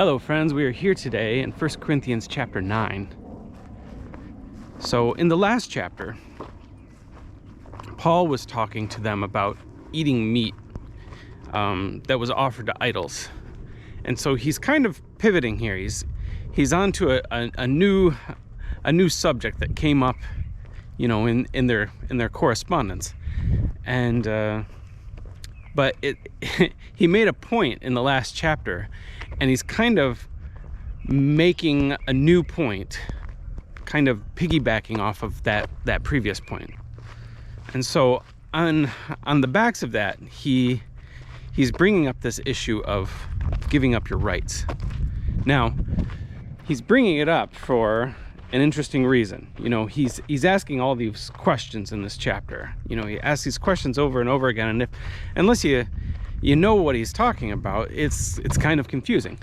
Hello friends, we are here today in 1 Corinthians chapter 9. So in the last chapter, Paul was talking to them about eating meat that was offered to idols. And so he's kind of pivoting here. He's on to a new subject that came up, in their correspondence. And but he made a point in the last chapter, and he's kind of making a new point, kind of piggybacking off of that previous point. And so on the backs of that, he's bringing up this issue of giving up your rights. Now, he's bringing it up for an interesting reason. He's asking all these questions in this chapter. He asks these questions over and over again, and unless you know what he's talking about, it's kind of confusing.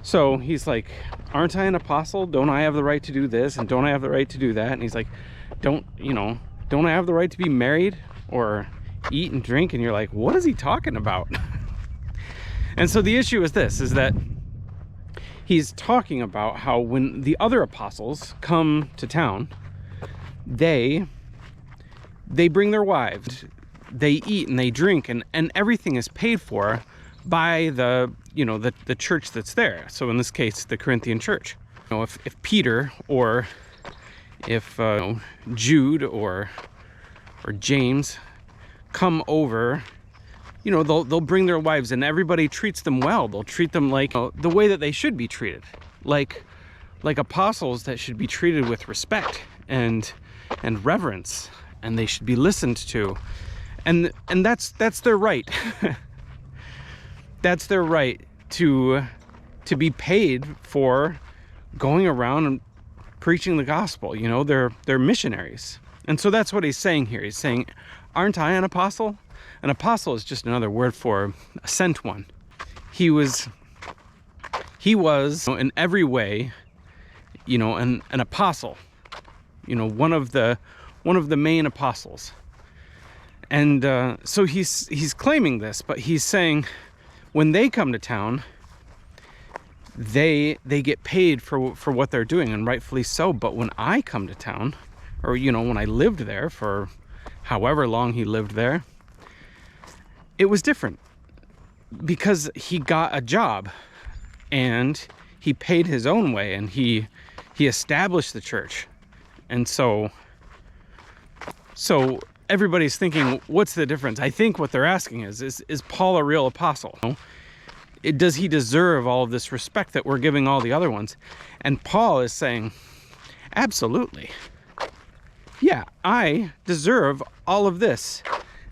So he's like, aren't I an apostle? Don't I have the right to do this? And don't I have the right to do that? And he's like, don't I have the right to be married or eat and drink? And you're like, what is he talking about? And so the issue is this, is that he's talking about how when the other apostles come to town, they bring their wives, they eat and they drink, and everything is paid for by the church that's there. So in this case, the Corinthian church. If Peter or if Jude or James come over, they'll bring their wives, and everybody treats them well. They'll treat them like the way that they should be treated, like apostles that should be treated with respect and reverence, and they should be listened to, and that's their right. That's their right to be paid for going around and preaching the gospel. They're missionaries. And so that's what he's saying here. He's saying, aren't I an apostle? An apostle is just another word for a sent one. He was in every way, an apostle, one of the main apostles. And so he's claiming this, but he's saying when they come to town, they get paid for what they're doing, and rightfully so. But when I come to town, or when I lived there for however long he lived there, it was different, because he got a job and he paid his own way, and he established the church. And so everybody's thinking, what's the difference? I think what they're asking is Paul a real apostle? Does he deserve all of this respect that we're giving all the other ones? And Paul is saying, absolutely. Yeah, I deserve all of this.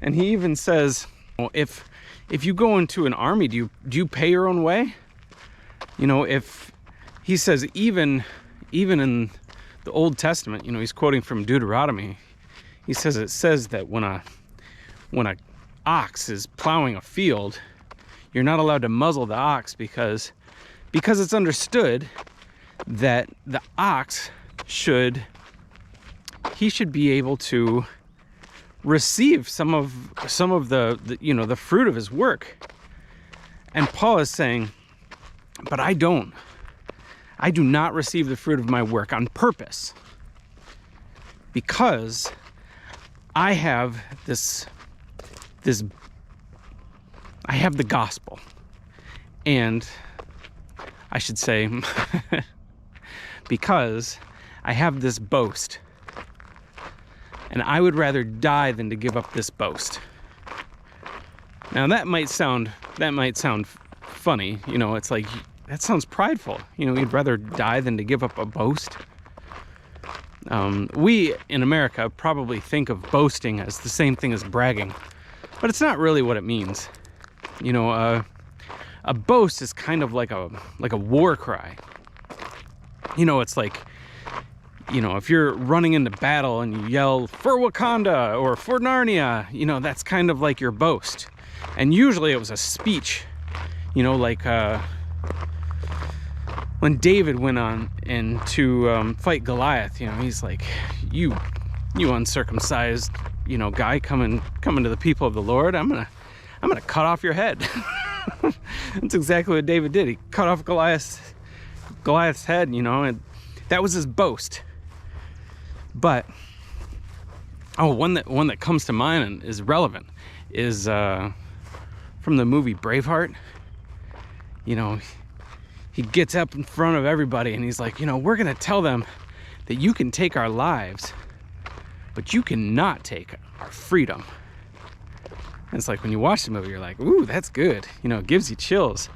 And he even says, if you go into an army, do you pay your own way? If he says, even in the Old Testament, he's quoting from Deuteronomy. He says it says that when a ox is plowing a field, you're not allowed to muzzle the ox because it's understood that the ox should be able to receive some of the fruit of his work. And Paul is saying, but I do not receive the fruit of my work on purpose, because I have I have the gospel, and I should say because I have this boast, and I would rather die than to give up this boast. Now that might sound funny, it's like, that sounds prideful. You'd rather die than to give up a boast. We in America probably think of boasting as the same thing as bragging, but it's not really what it means. A boast is kind of like a war cry. It's like, if you're running into battle and you yell, "For Wakanda" or "For Narnia," that's kind of like your boast. And usually it was a speech, like when David went on and to fight Goliath, he's like, you uncircumcised, guy coming to the people of the Lord, I'm gonna cut off your head. That's exactly what David did. He cut off Goliath's head, you know, and that was his boast. But one that comes to mind and is relevant is from the movie Braveheart. You know, he gets up in front of everybody and he's like, you know, we're gonna tell them that you can take our lives, but you cannot take our freedom. And it's like when you watch the movie, you're like, ooh, that's good. You know, it gives you chills.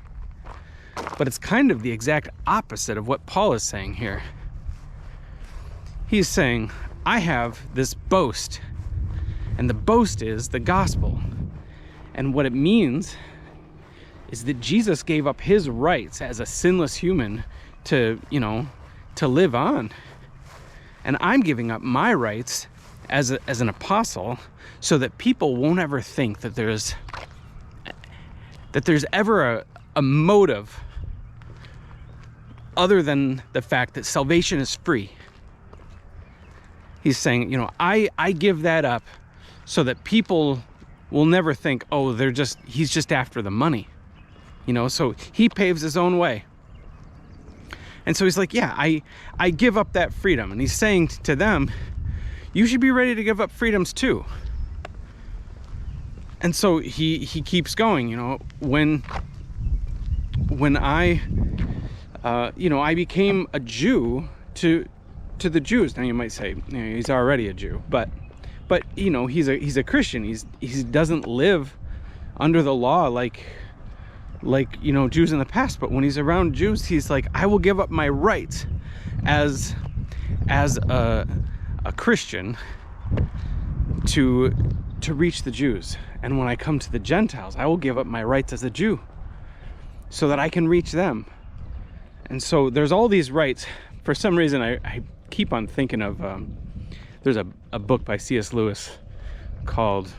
But it's kind of the exact opposite of what Paul is saying here. He's saying, I have this boast, and the boast is the gospel. And what it means is that Jesus gave up his rights as a sinless human to, you know, to live on. And I'm giving up my rights as an apostle so that people won't ever think that there's ever a motive other than the fact that salvation is free. He's saying, you know, I give that up so that people will never think, oh, he's just after the money. You know, so he paves his own way. And so he's like, yeah, I give up that freedom. And he's saying to them, you should be ready to give up freedoms too. And so he keeps going, you know, when I, you know, I became a Jew to the Jews. Now you might say, you know, he's already a Jew, but you know, he's a Christian. He doesn't live under the law like you know, Jews in the past. But when he's around Jews, he's like, I will give up my rights as a Christian to reach the Jews. And when I come to the Gentiles, I will give up my rights as a Jew so that I can reach them. And so there's all these rights. For some reason, I keep on thinking of, there's a book by C.S. Lewis called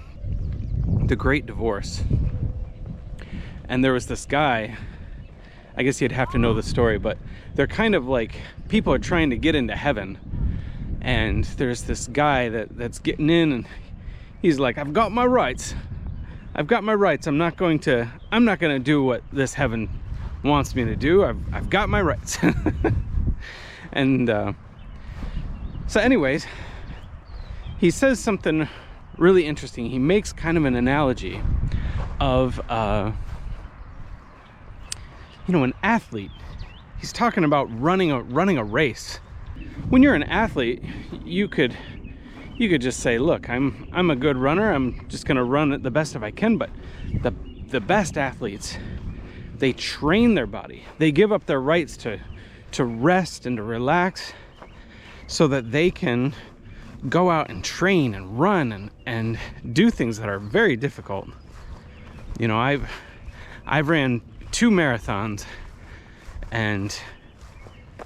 The Great Divorce. And there was this guy, I guess you'd have to know the story, but they're kind of like, people are trying to get into heaven. And there's this guy that's getting in, and he's like, I've got my rights. I've got my rights. I'm not going to do what this heaven wants me to do. I've got my rights. And so anyways, he says something really interesting. He makes kind of an analogy of you know, an athlete. He's talking about running a race. When you're an athlete, you could just say, look, I'm a good runner, I'm just gonna run it the best if I can. But the best athletes, they train their body. They give up their rights to rest and to relax so that they can go out and train and run and do things that are very difficult. You know, I've ran 2 marathons, and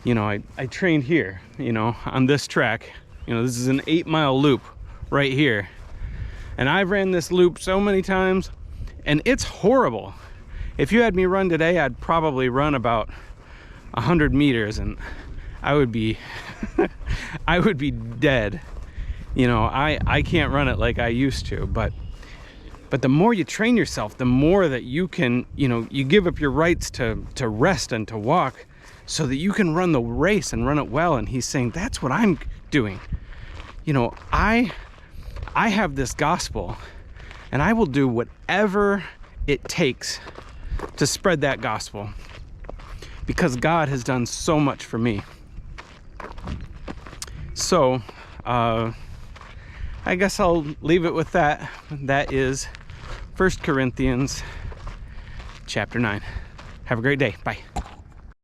you know, I trained here, you know, on this track. You know, this is an 8-mile loop right here, and I've ran this loop so many times, and it's horrible. If you had me run today, I'd probably run about 100 meters and I would be I would be dead. You know, I can't run it like I used to, but the more you train yourself, the more that you can, you know, you give up your rights to rest and to walk so that you can run the race and run it well. And he's saying, that's what I'm doing. You know, I have this gospel, and I will do whatever it takes to spread that gospel, because God has done so much for me. So, I guess I'll leave it with that. That is 1 Corinthians chapter 9. Have a great day. Bye.